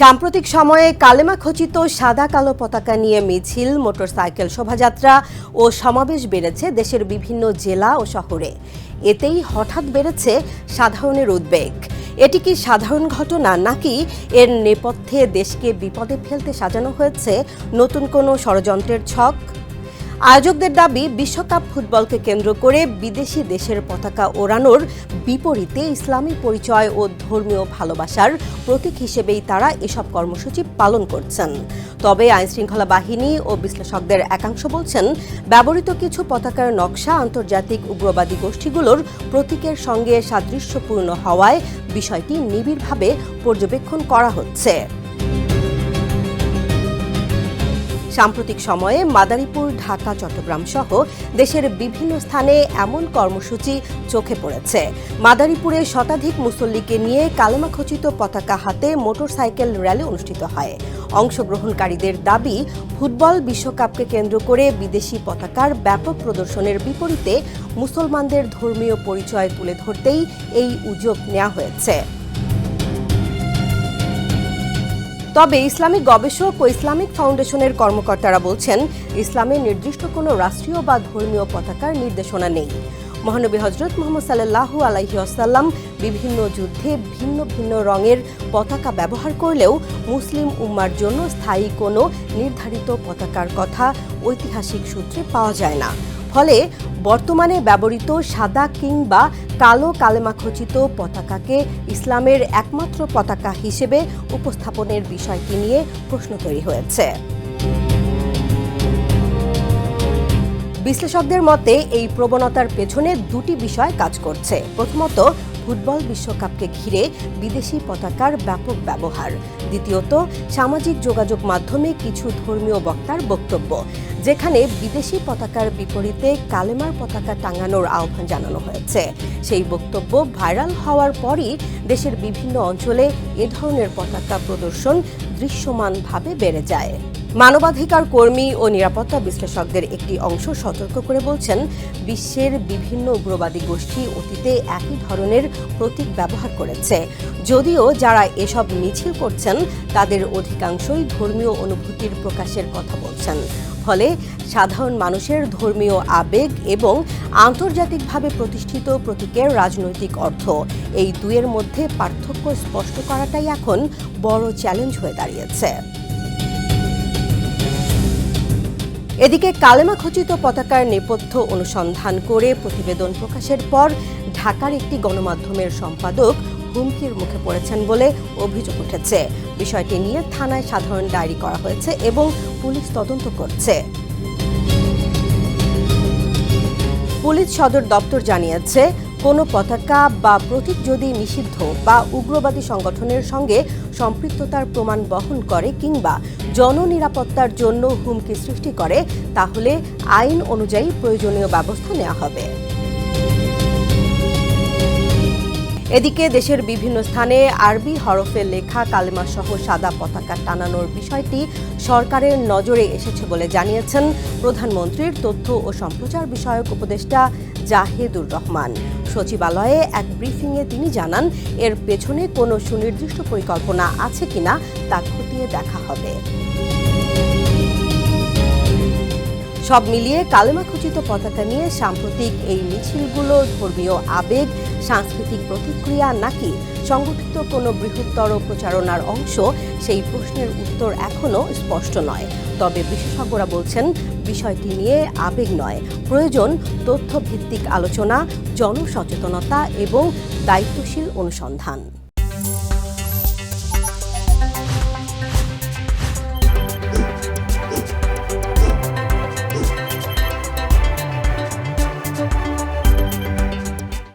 সাম্প্রতিক সময়ে কালেমা খচিত সাদা কালো পতাকা নিয়ে মিছিল, মোটরসাইকেল শোভাযাত্রা ও সমাবেশ বেড়েছে দেশের বিভিন্ন জেলা ও শহরে। এতেই হঠাৎ বেড়েছে সাধারণের উদ্বেগ। এটি কি সাধারণ ঘটনা, নাকি এর নেপথ্যে দেশকে বিপদে ফেলতে সাজানো হয়েছে নতুন কোনো ষড়যন্ত্রের ছক? আয়োজকদের দাবি, বিশ্বকাপ ফুটবলকে কেন্দ্র করে বিদেশি দেশের পতাকা ওড়ানোর বিপরীতে ইসলামী পরিচয় ও ধর্মীয় ভালোবাসার প্রতীক হিসেবেই তারা এসব কর্মসূচি পালন করছেন। তবে আইনশৃঙ্খলা বাহিনী ও বিশ্লেষকদের একাংশ বলছেন, ব্যবহৃত কিছু পতাকার নকশা আন্তর্জাতিক উগ্রবাদী গোষ্ঠীগুলোর প্রতীকের সঙ্গে সাদৃশ্যপূর্ণ হওয়ায় বিষয়টি নিবিড়ভাবে পর্যবেক্ষণ করা হচ্ছে। সাম্প্রতিক সময়ে মাদারীপুর, ঢাকা, চট্টগ্রাম সহ দেশের বিভিন্ন স্থানে এমন কর্মসূচি চোখে পড়েছে। মাদারীপুরে শতাধিক মুসল্লিকে নিয়ে কালেমা খচিত পতাকা হাতে মোটরসাইকেল র্যালি অনুষ্ঠিত হয়। অংশগ্রহণকারীদের দাবি, ফুটবল বিশ্বকাপকে কেন্দ্র করে বিদেশি পতাকার ব্যাপক প্রদর্শনের বিপরীতে মুসলমানদের ধর্মীয় পরিচয় তুলে ধরতেই এই উদ্যোগ নেওয়া হয়েছে। তবে ইসলামিক গবেষক ও ইসলামিক ফাউন্ডেশনের কর্মকর্তারা বলছেন, ইসলামে নির্দিষ্ট কোনো রাষ্ট্রীয় বা ধর্মীয় পতাকার নির্দেশনা নেই। মহানবী হযরত মুহাম্মদ সাল্লাল্লাহু আলাইহি ওয়াসাল্লাম বিভিন্ন যুদ্ধে ভিন্ন ভিন্ন রঙের পতাকা ব্যবহার করলেও মুসলিম উম্মার জন্য স্থায়ী কোনো নির্ধারিত পতাকার কথা ঐতিহাসিক সূত্রে পাওয়া যায় না। ফলে বর্তমানে ব্যবহৃত সাদা কিংবা কালো কালেমা খচিত পতাকাকে ইসলামের একমাত্র পতাকা হিসেবে উপস্থাপনের বিষয়টি নিয়ে প্রশ্ন তৈরি হয়েছে। বিশ্লেষকদের মতে, এই প্রবণতার পেছনে দুটি বিষয় কাজ করছে। প্রথমত, ফুটবল বিশ্বকাপকে ঘিরে বিদেশি পতাকার ব্যাপক ব্যবহার। দ্বিতীয়ত, সামাজিক যোগাযোগ মাধ্যমে কিছু ধর্মীয় বক্তার বক্তব্য, যেখানে বিদেশি পতাকার বিপরীতে কালেমার পতাকা টাঙানোর আহ্বান জানানো হয়েছে। সেই বক্তব্য ভাইরাল হওয়ার পরই দেশের বিভিন্ন অঞ্চলে এ ধরনের পতাকা প্রদর্শন দৃশ্যমানভাবে বেড়ে যায়। মানবাধিকার কর্মী ও নিরাপত্তা বিশ্লেষকদের একটি অংশ সতর্ক করে বলছেন, বিশ্বের বিভিন্ন উগ্রবাদী গোষ্ঠী অতীতে একই ধরনের প্রতীক ব্যবহার করেছে। যদিও যারা এসব মিছিল করছেন তাদের অধিকাংশই ধর্মীয় অনুভূতির প্রকাশের কথা বলছেন। ফলে সাধারণ মানুষের ধর্মীয় আবেগ এবং আন্তর্জাতিকভাবে প্রতিষ্ঠিত প্রতীকের রাজনৈতিক অর্থ, এই দুয়ের মধ্যে পার্থক্য স্পষ্ট করাটাই এখন বড় চ্যালেঞ্জ হয়ে দাঁড়িয়েছে। এদিকে কালেমা খচিত পতাকার নেপথ্য অনুসন্ধান করে প্রতিবেদন প্রকাশের পর ঢাকার একটি গণমাধ্যমের সম্পাদক হুমকির মুখে পড়েছেন বলে অভিযোগ উঠেছে। বিষয়টি নিয়ে থানায় সাধারণ ডায়েরি করা হয়েছে এবং পুলিশ তদন্ত করছে। পুলিশ সদর দপ্তর জানিয়েছে, কোনো পতাকা বা প্রতীক যদি নিষিদ্ধ বা উগ্রবাদী সংগঠনের সঙ্গে সম্পৃক্ততার প্রমাণ বহন করে কিংবা জননিরাপত্তার জন্য হুমকি সৃষ্টি করে, তাহলে আইন অনুযায়ী প্রয়োজনীয় ব্যবস্থা নেওয়া হবে। এদিকে দেশের বিভিন্ন স্থানে আরবি হরফে লেখা কালেমা সহ সাদা পতাকা টানানোর বিষয়টি সরকারের নজরে এসেছে বলে জানিয়েছেন প্রধানমন্ত্রীর তথ্য ও সম্প্রচার বিষয়ক উপদেষ্টা জাহিদুর রহমান। সচিবালয়ে এক ব্রিফিংয়ে তিনি জানান, এর পেছনে কোনো সুনির্দিষ্ট পরিকল্পনা আছে কিনা তা খতিয়ে দেখা হবে। সব মিলিয়ে কালেমা খচিত পতাকা নিয়ে সাম্প্রতিক এই মিছিলগুলো ধর্মীয় আবেগ, সাংস্কৃতিক প্রতিক্রিয়া, নাকি সংগঠিত কোনো বৃহত্তর প্রচারণার অংশ, সেই প্রশ্নের উত্তর এখনও স্পষ্ট নয়। তবে বিশেষজ্ঞরা বলছেন, বিষয়টি নিয়ে আবেগ নয়, প্রয়োজন তথ্যভিত্তিক আলোচনা, জনসচেতনতা এবং দায়িত্বশীল অনুসন্ধান।